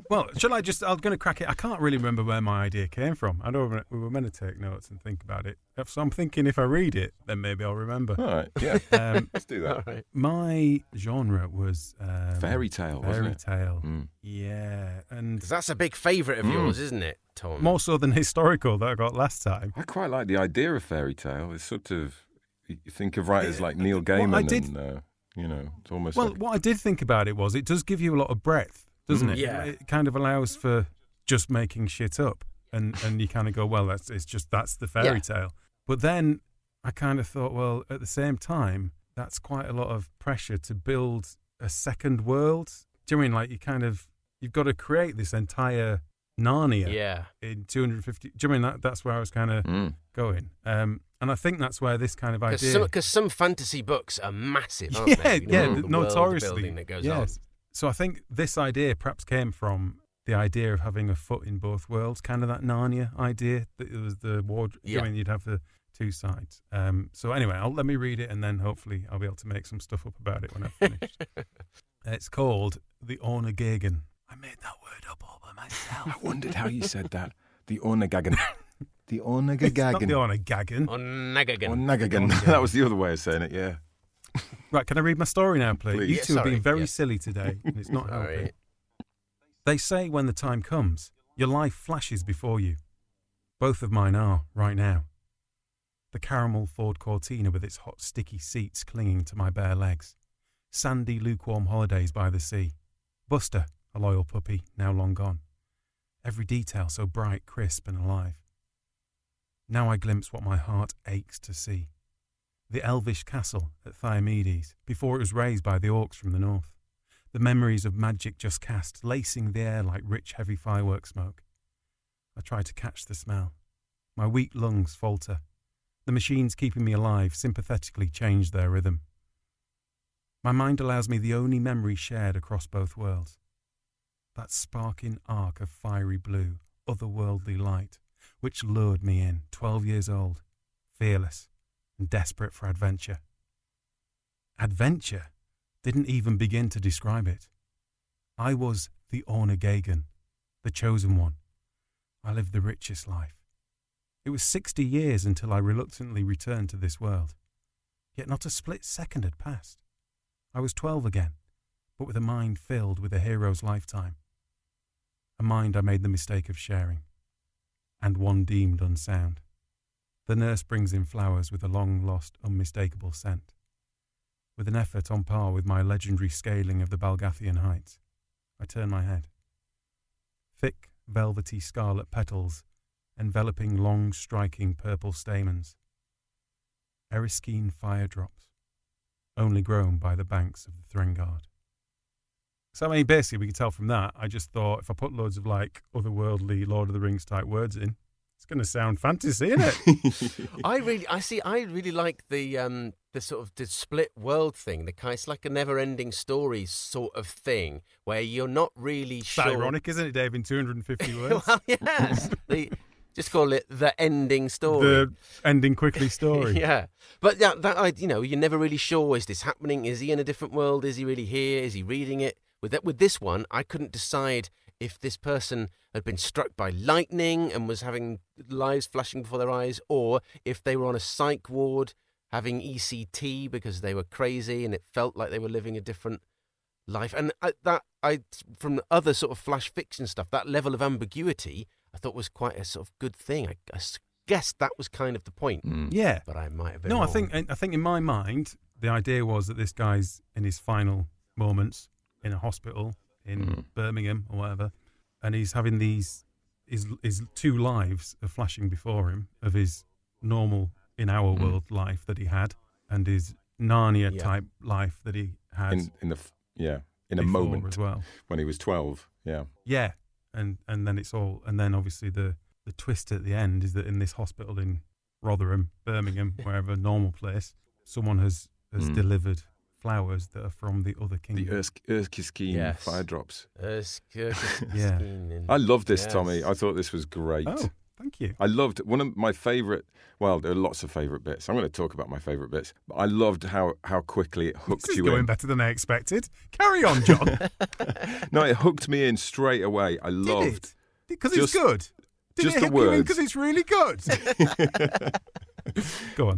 Well, I'm going to crack it. I can't really remember where my idea came from. I know we were meant to take notes and think about it. So I'm thinking if I read it, then maybe I'll remember. All right, yeah. Let's do that. All right. My genre was... fairy tale, wasn't it? Fairy tale, yeah. And 'Cause that's a big favourite of yours, isn't it, Tom? more so than historical that I got last time. I quite like the idea of fairy tale. It's sort of... You think of writers like Neil Gaiman and... it's almost Well, like... what I did think about it was it does give you a lot of breadth, doesn't it? Yeah. It kind of allows for just making shit up. And you kind of go, well, that's the fairy tale. But then I kind of thought, well, at the same time, that's quite a lot of pressure to build a second world. Do you mean like you've got to create this entire Narnia in 250? Do you mean that's where I was kind of going? And I think that's where this kind of idea... Because some fantasy books are massive, aren't they? The notoriously. world building that goes on. So I think this idea perhaps came from the idea of having a foot in both worlds, kind of that Narnia idea, that it was the wardrobe. Yeah. I mean, you'd have the two sides. So anyway, let me read it and then hopefully I'll be able to make some stuff up about it when I've finished. It's called The Ornagagan. I made that word up all by myself. I wondered how you said that. The Ornagagan. The Ornagagan. Not the Ornagagan. Ornagagan. That was the other way of saying it, yeah. Right, can I read my story now, please? You two are being very Yes. silly today, and it's not helping. Sorry. They say when the time comes, your life flashes before you. Both of mine are, right now. The caramel Ford Cortina with its hot, sticky seats clinging to my bare legs. Sandy, lukewarm holidays by the sea. Buster, a loyal puppy, now long gone. Every detail so bright, crisp and alive. Now I glimpse what my heart aches to see. The elvish castle at Thiomedes, before it was razed by the orcs from the north. The memories of magic just cast, lacing the air like rich, heavy firework smoke. I try to catch the smell. My weak lungs falter. The machines keeping me alive sympathetically change their rhythm. My mind allows me the only memory shared across both worlds. That sparking arc of fiery blue, otherworldly light, which lured me in, 12 years old, fearless and desperate for adventure. Adventure didn't even begin to describe it. I was the Ornagagan, the chosen one. I lived the richest life. It was 60 years until I reluctantly returned to this world. Yet not a split second had passed. I was 12 again, but with a mind filled with a hero's lifetime. A mind I made the mistake of sharing, and one deemed unsound. The nurse brings in flowers with a long-lost, unmistakable scent. With an effort on par with my legendary scaling of the Balgathian heights, I turn my head. Thick, velvety scarlet petals, enveloping long, striking purple stamens. Eriskine fire drops, only grown by the banks of the Threngard. So, I mean, basically, we can tell from that, I just thought if I put loads of, otherworldly Lord of the Rings type words in, it's going to sound fantasy, isn't it? I really like the sort of the split world thing. It's like a never-ending story sort of thing where you're not really sure. It's ironic, isn't it, Dave? In 250 words. Well, yes. Just call it the ending story. The ending quickly story. Yeah, but you're never really sure. Is this happening? Is he in a different world? Is he really here? Is he reading it? With this one, I couldn't decide if this person had been struck by lightning and was having lives flashing before their eyes, or if they were on a psych ward having ECT because they were crazy and it felt like they were living a different life. And from other sort of flash fiction stuff, that level of ambiguity I thought was quite a sort of good thing. I guess that was kind of the point. Yeah, but I might have been. No, wrong. I think in my mind the idea was that this guy's in his final moments in a hospital in Birmingham or whatever, and he's having his two lives are flashing before him of his normal in our world life that he had and his Narnia type life that he had in a moment as well when he was 12. and then it's all, and then obviously the the twist at the end is that in this hospital in Rotherham, Birmingham, wherever, normal place, someone has delivered flowers that are from the other kingdom. The Erskine fire drops. Yeah. I love this, Tommy. I thought this was great. Oh, thank you. I loved one of my favourite, well, there are lots of favourite bits. I'm going to talk about my favourite bits. But I loved how quickly it hooked this is you going in. better than I expected. Carry on, John. No, it hooked me in straight away. I loved it? Because it's good. Did just it the hook you in words. because it's really good? Go on.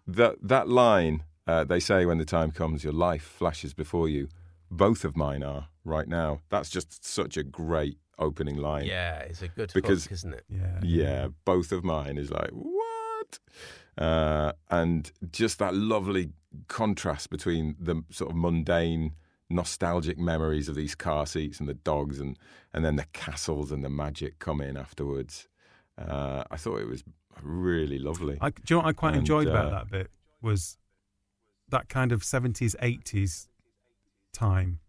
That line, they say when the time comes, your life flashes before you. Both of mine are right now. That's just such a great opening line. Yeah, it's a good hook, isn't it? Yeah, both of mine is like, what? And just that lovely contrast between the sort of mundane, nostalgic memories of these car seats and the dogs and then the castles and the magic come in afterwards. I thought it was really lovely. Do you know what I quite enjoyed about that bit was that kind of 70s, 80s time,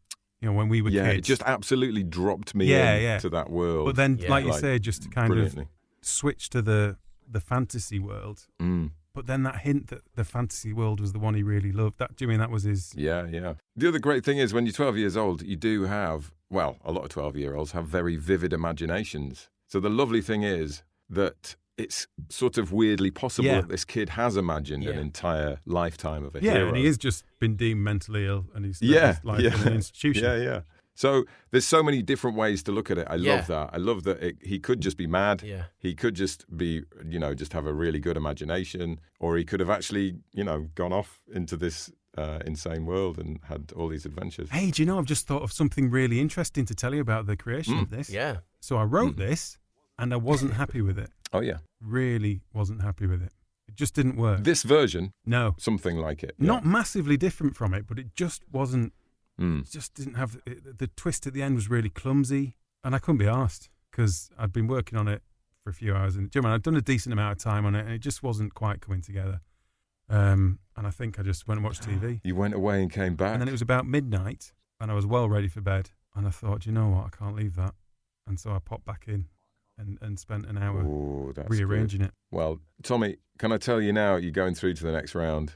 when we were kids. Yeah, it just absolutely dropped me into that world. But then, like you say, just to kind of brilliantly. switch to the fantasy world. But then that hint that the fantasy world was the one he really loved. Do you mean that was his... Yeah. The other great thing is when you're 12 years old, you do have, well, a lot of 12-year-olds have very vivid imaginations. So the lovely thing is that it's sort of weirdly possible that this kid has imagined an entire lifetime of a hero. Yeah, and he has just been deemed mentally ill and he's spent his life in an institution. Yeah. So there's so many different ways to look at it. I love that. I love that he could just be mad. Yeah. He could just be, just have a really good imagination. Or he could have actually, gone off into this insane world and had all these adventures. Hey, do you know, I've just thought of something really interesting to tell you about the creation of this. Yeah. So I wrote this and I wasn't happy with it. Oh, yeah. Really wasn't happy with it. It just didn't work. This version? No. Something like it. Not massively different from it, but it just wasn't... It just didn't have... The twist at the end was really clumsy, and I couldn't be arsed, because I'd been working on it for a few hours, and I'd done a decent amount of time on it, and it just wasn't quite coming together. And I think I just went and watched TV. You went away and came back? And then it was about midnight, and I was well ready for bed, and I thought, you know what, I can't leave that. And so I popped back in and spent an hour rearranging it. Well, Tommy, can I tell you now you're going through to the next round?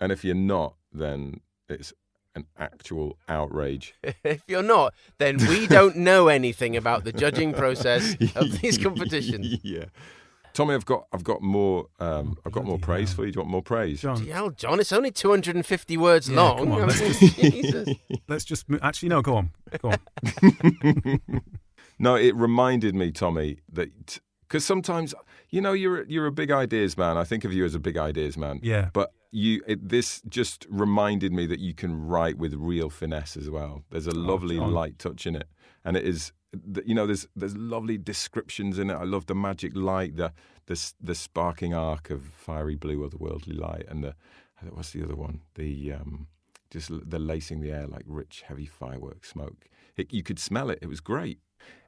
And if you're not, then it's an actual outrage. If you're not, then we don't know anything about the judging process of these competitions. Yeah. Tommy, I've got more praise for you. Do you want more praise? John, John, it's only 250 words long. Come on, let's just actually no, go on. No, it reminded me, Tommy, that because sometimes you're a big ideas man. I think of you as a big ideas man. Yeah. But this just reminded me that you can write with real finesse as well. There's a lovely light touch in it, and it is. There's lovely descriptions in it. I love the magic light, the sparking arc of fiery blue otherworldly light, and what's the other one? Just the lacing the air like rich, heavy firework smoke. You could smell it. It was great.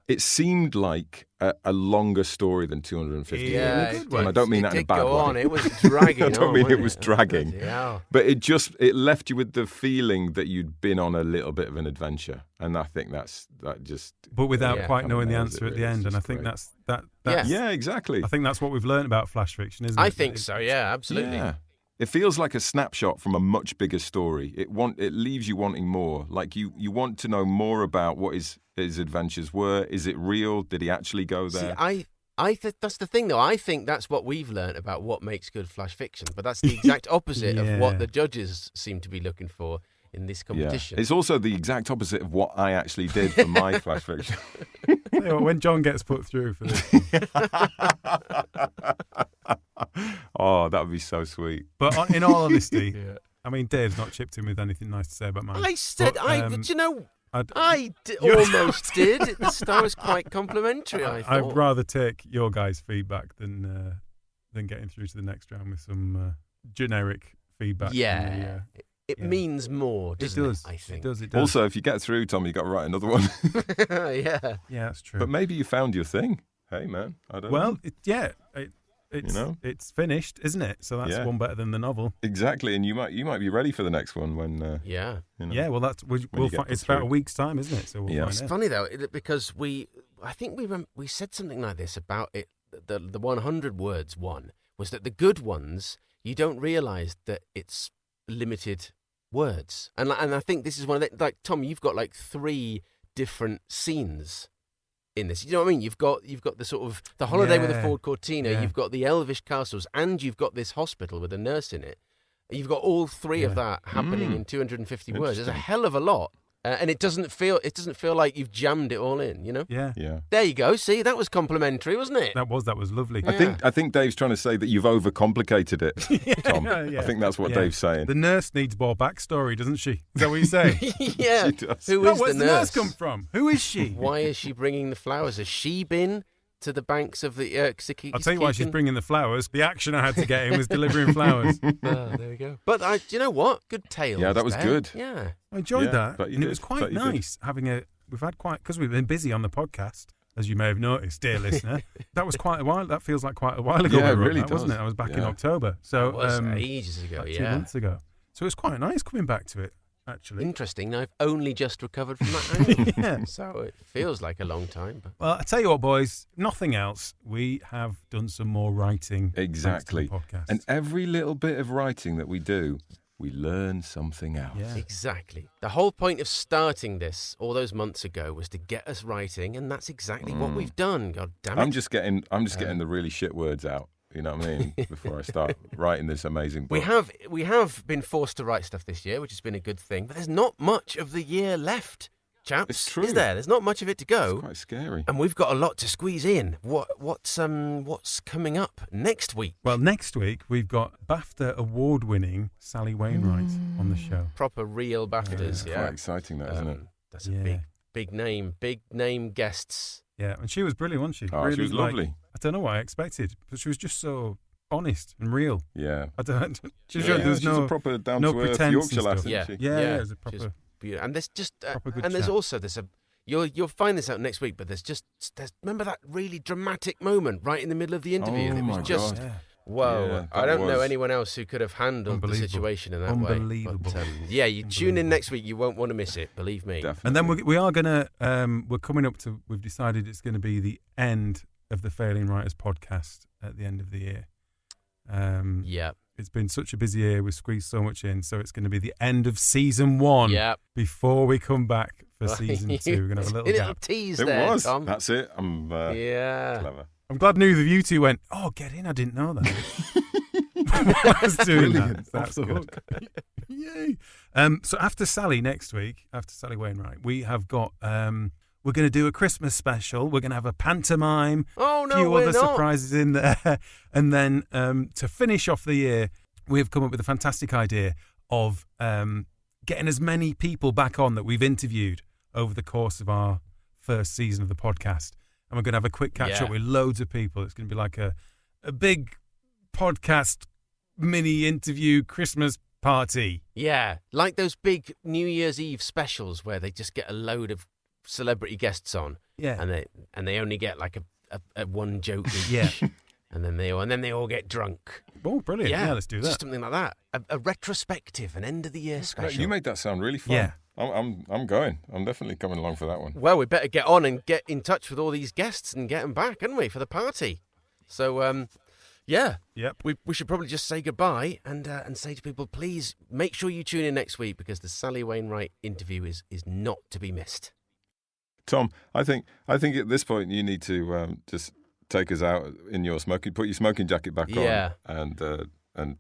It seemed like a longer story than 250 words. And I don't mean that in a bad way. It was dragging. I don't mean it was dragging. Yeah. But it left you with the feeling that you'd been on a little bit of an adventure. And I think that just... But without quite knowing the answer at the end. And I think that's yeah, exactly. I think that's what we've learned about flash fiction, isn't it? I think so, yeah, absolutely. Yeah. It feels like a snapshot from a much bigger story. It leaves you wanting more. Like you want to know more about what his adventures were. Is it real? Did he actually go there? See, I that's the thing, though. I think that's what we've learned about what makes good flash fiction. But that's the exact opposite of what the judges seem to be looking for in this competition. Yeah. It's also the exact opposite of what I actually did for my flash fiction. When John gets put through for this. Oh, that would be so sweet. But in all honesty, I mean, Dave's not chipped in with anything nice to say about mine. I said, but, you know, I almost did. The star was quite complimentary, I thought. I'd rather take your guys' feedback than getting through to the next round with some generic feedback. Yeah. It means more, doesn't it? I think. It does. Also, if you get through, Tom, you got to write another one. Yeah, that's true. But maybe you found your thing. Hey, man, I don't know. Well, it's finished, isn't it? So that's one better than the novel. Exactly, and you might be ready for the next one when. Yeah, well, that's we'll find, it's about a week's time, isn't it? So we'll find It's out. funny though because I think we said something like this about it. The 100 words one was that the good ones, you don't realise that it's limited words. And I think this is one of the, like, Tom, you've got like 3 different scenes in this. You know what I mean? You've got the sort of the holiday with the Ford Cortina, you've got the elvish castles, and you've got this hospital with a nurse in it. You've got all 3 of that happening in 250 words. There's a hell of a lot. And it doesn't feel like you've jammed it all in, you know? Yeah. There you go. See, that was complimentary, wasn't it? That was lovely. Yeah. I think Dave's trying to say that you've overcomplicated it, Tom. Yeah. I think that's what Dave's saying. The nurse needs more backstory, doesn't she? Is that what you say? Yeah. She does. Where's the nurse come from? Who is she? Why is she bringing the flowers? Has she been to the banks of the I'll tell you why she's bringing the flowers. The action I had to get in was delivering flowers. There we go. But do you know what? Good tales. Yeah, that was there. good. Yeah. I enjoyed that. And it was quite nice having we've had because we've been busy on the podcast, as you may have noticed, dear listener. That was quite a while. That feels like quite a while ago. Yeah, it really does, does. wasn't it? I was back in October. So It was ages ago, like 2 months ago. So it was quite nice coming back to it, actually. Interesting. I've only just recovered from that angle. Yeah. So it feels like a long time. But... Well, I tell you what, boys, nothing else. We have done some more writing. Exactly. Thanks to the podcast. And every little bit of writing that we do, we learn something else. Yeah. Exactly. The whole point of starting this all those months ago was to get us writing, and that's exactly what we've done. God damn it. I'm just getting the really shit words out. You know what I mean? Before I start writing this amazing book. We have been forced to write stuff this year, which has been a good thing, but there's not much of the year left, chaps. It's true. Is there? There's not much of it to go. It's quite scary. And we've got a lot to squeeze in. What's coming up next week? Well, next week we've got BAFTA award-winning Sally Wainwright on the show. Proper real BAFTAs, It's quite exciting, that, isn't it? That's a big name guests. Yeah, and she was brilliant, wasn't she? Oh, she was lovely. I don't know what I expected, but she was just so honest and real. Yeah. There was she's no a proper no down-to-earth pretense Yorkshire and lass, stuff. isn't she? Yeah, it was a proper. And there's just proper good and there's chat. also you'll find this out next week. But there's remember that really dramatic moment right in the middle of the interview. Oh, It was my just God. whoa. Yeah, I don't know was anyone else who could have handled the Unbelievable. situation in that way. Unbelievable. But, you tune in next week. You won't want to miss it. Believe me. Definitely. And then we are gonna we're coming up to. We've decided it's going to be the end of the Failing Writers podcast at the end of the year. Yeah. It's been such a busy year. We've squeezed so much in, so it's going to be the end of season 1. Yeah. Before we come back for season 2, we're going to have a little gap. tease It there, was. Tom. That's it. I'm Yeah. clever. I'm glad neither of you two went, oh, get in. I didn't know that. I was doing that. That's Off the good. Yay. So after Sally next week, after Sally Wainwright, we have got, we're going to do a Christmas special. We're going to have a pantomime. Oh, no, a few we're other not. surprises in there. And then to finish off the year, we've come up with a fantastic idea of getting as many people back on that we've interviewed over the course of our first season of the podcast. And we're going to have a quick catch up with loads of people. It's going to be like a big podcast mini interview Christmas party. Yeah, like those big New Year's Eve specials where they just get a load of celebrity guests on. Yeah. And they only get like a one joke each. Yeah. And then they all get drunk. Oh, brilliant. Yeah, let's do that. Just something like that. A retrospective, an end of the year special. You made that sound really fun. Yeah. I'm going. I'm definitely coming along for that one. Well, we better get on and get in touch with all these guests and get them back, haven't we, for the party? So, yeah. Yep. We should probably just say goodbye and say to people, please make sure you tune in next week because the Sally Wainwright interview is not to be missed. Tom, I think at this point you need to just take us out in your put your smoking jacket back on and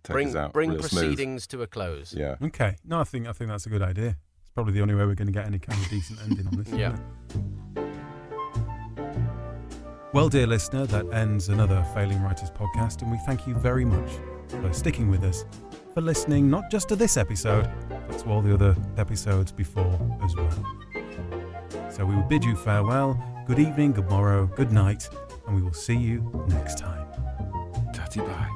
take us out. Bring real proceedings to a close. smooth. Yeah. Okay. No, I think that's a good idea. It's probably the only way we're going to get any kind of decent ending on this. Yeah. Isn't it? Well, dear listener, that ends another Failing Writers podcast, and we thank you very much for sticking with us, for listening not just to this episode, but to all the other episodes before as well. So we will bid you farewell, good evening, good morrow, good night, and we will see you next time. Tatty bye.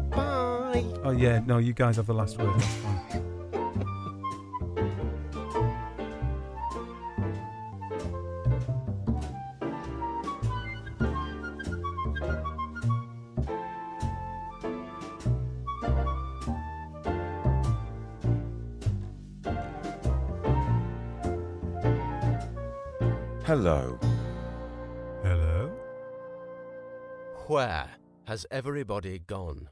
Bye. Oh yeah, no, you guys have the last word, that's fine. Hello. Where has everybody gone?